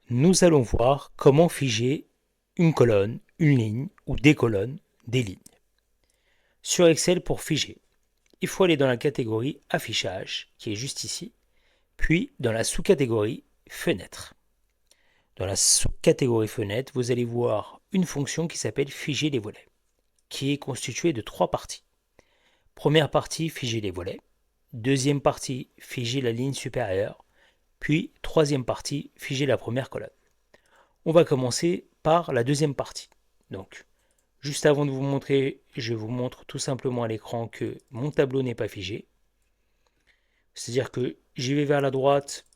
nous allons voir comment figer une colonne, une ligne ou des colonnes, des lignes. Sur Excel, pour figer, il faut aller dans la catégorie affichage, qui est juste ici, puis dans la sous-catégorie fenêtre. Dans la sous-catégorie fenêtre, vous allez voir une fonction qui s'appelle figer les volets, qui est constituée de 3 parties. Première partie, figer les volets. Deuxième partie, figer la ligne supérieure. Puis, troisième partie, figer la première colonne. On va commencer par la deuxième partie. Donc, juste avant de vous montrer, je vous montre tout simplement à l'écran que mon tableau n'est pas figé. C'est-à-dire que j'y vais vers la droite,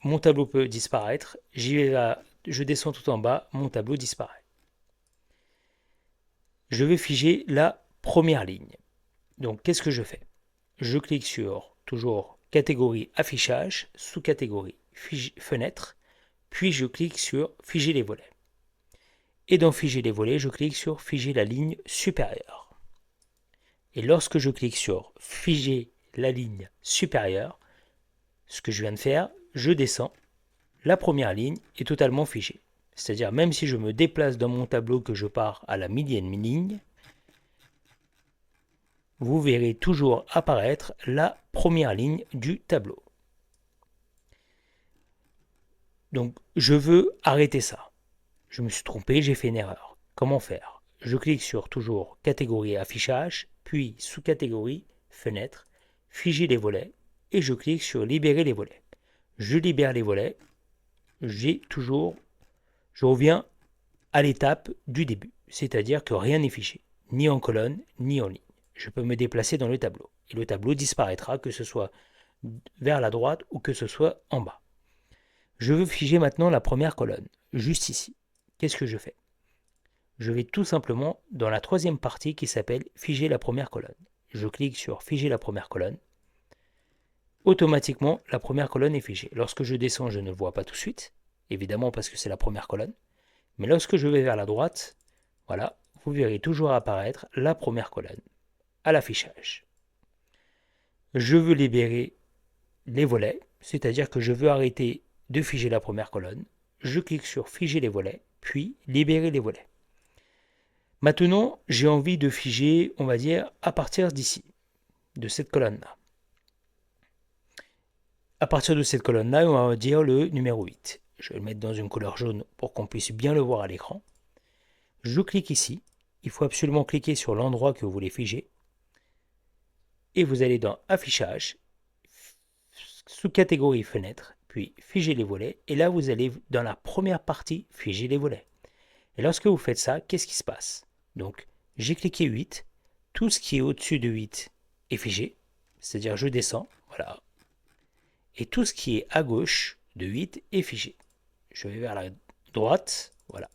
mon tableau peut disparaître. Je descends tout en bas, mon tableau disparaît. Je vais figer la première ligne. Donc, qu'est-ce que je fais? Je clique sur, toujours, catégorie affichage, sous-catégorie fenêtre, puis je clique sur figer les volets. Et dans figer les volets, je clique sur figer la ligne supérieure. Et lorsque je clique sur figer la ligne supérieure, ce que je viens de faire, je descends, la première ligne est totalement figée. C'est-à-dire, même si je me déplace dans mon tableau, que je pars à la millième ligne, vous verrez toujours apparaître la première ligne du tableau. Donc, je veux arrêter ça. Je me suis trompé, j'ai fait une erreur. Comment faire? Je clique sur toujours catégorie affichage, puis sous-catégorie fenêtre, figer les volets, et je clique sur libérer les volets. Je libère les volets, je reviens à l'étape du début, c'est-à-dire que rien n'est figé, ni en colonne, ni en ligne. Je peux me déplacer dans le tableau, et le tableau disparaîtra, que ce soit vers la droite ou que ce soit en bas. Je veux figer maintenant la première colonne, juste ici. Qu'est-ce que je fais? Je vais tout simplement dans la troisième partie qui s'appelle figer la première colonne. Je clique sur figer la première colonne. Automatiquement, la première colonne est figée. Lorsque je descends, je ne le vois pas tout de suite, évidemment parce que c'est la première colonne. Mais lorsque je vais vers la droite, voilà, vous verrez toujours apparaître la première colonne à l'affichage. Je veux libérer les volets, c'est-à-dire que je veux arrêter de figer la première colonne. Je clique sur figer les volets, puis libérer les volets. Maintenant, j'ai envie de figer, on va dire, à partir d'ici, de cette colonne-là. À partir de cette colonne-là, on va dire le numéro 8. Je vais le mettre dans une couleur jaune pour qu'on puisse bien le voir à l'écran. Je clique ici. Il faut absolument cliquer sur l'endroit que vous voulez figer. Et vous allez dans Affichage, sous-catégorie Fenêtre, puis Figer les volets. Et là, vous allez dans la première partie Figer les volets. Et lorsque vous faites ça, qu'est-ce qui se passe? Donc, j'ai cliqué 8. Tout ce qui est au-dessus de 8 est figé. C'est-à-dire, je descends. Voilà. Et tout ce qui est à gauche de 8 est figé. Je vais vers la droite. Voilà.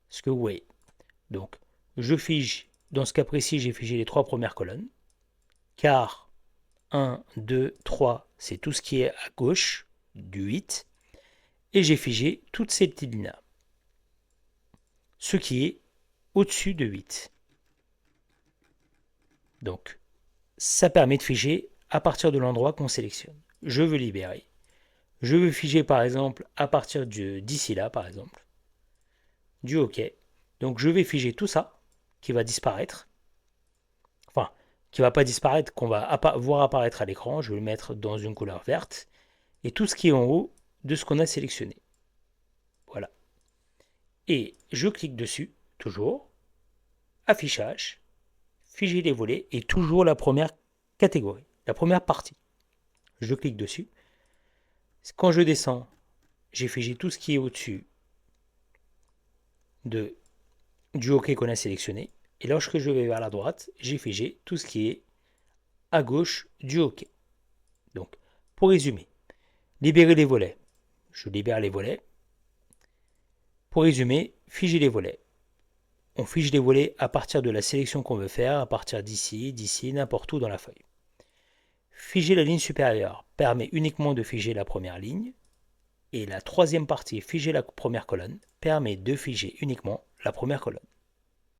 Ce que vous voyez. Donc, je fige. Dans ce cas précis, j'ai figé les 3 premières colonnes. Car 1, 2, 3, c'est tout ce qui est à gauche du 8. Et j'ai figé toutes ces petites lignes-là. Ce qui est au-dessus de 8. Donc, ça permet de figer à partir de l'endroit qu'on sélectionne. Je veux libérer. Je veux figer par exemple à partir d'ici là, par exemple, du OK. Donc je vais figer tout ça qui va disparaître. Enfin, qui ne va pas disparaître, qu'on va voir apparaître à l'écran. Je vais le mettre dans une couleur verte. Et tout ce qui est en haut de ce qu'on a sélectionné. Voilà. Et je clique dessus, toujours. Affichage. Figer les volets et toujours la première catégorie, la première partie. Je clique dessus. Quand je descends, j'ai figé tout ce qui est au-dessus du OK qu'on a sélectionné. Et lorsque je vais vers la droite, j'ai figé tout ce qui est à gauche du OK. Donc, pour résumer, libérer les volets. Je libère les volets. Pour résumer, figer les volets. On fige les volets à partir de la sélection qu'on veut faire, à partir d'ici, n'importe où dans la feuille. Figer la ligne supérieure permet uniquement de figer la première ligne. Et la troisième partie, figer la première colonne, permet de figer uniquement la première colonne.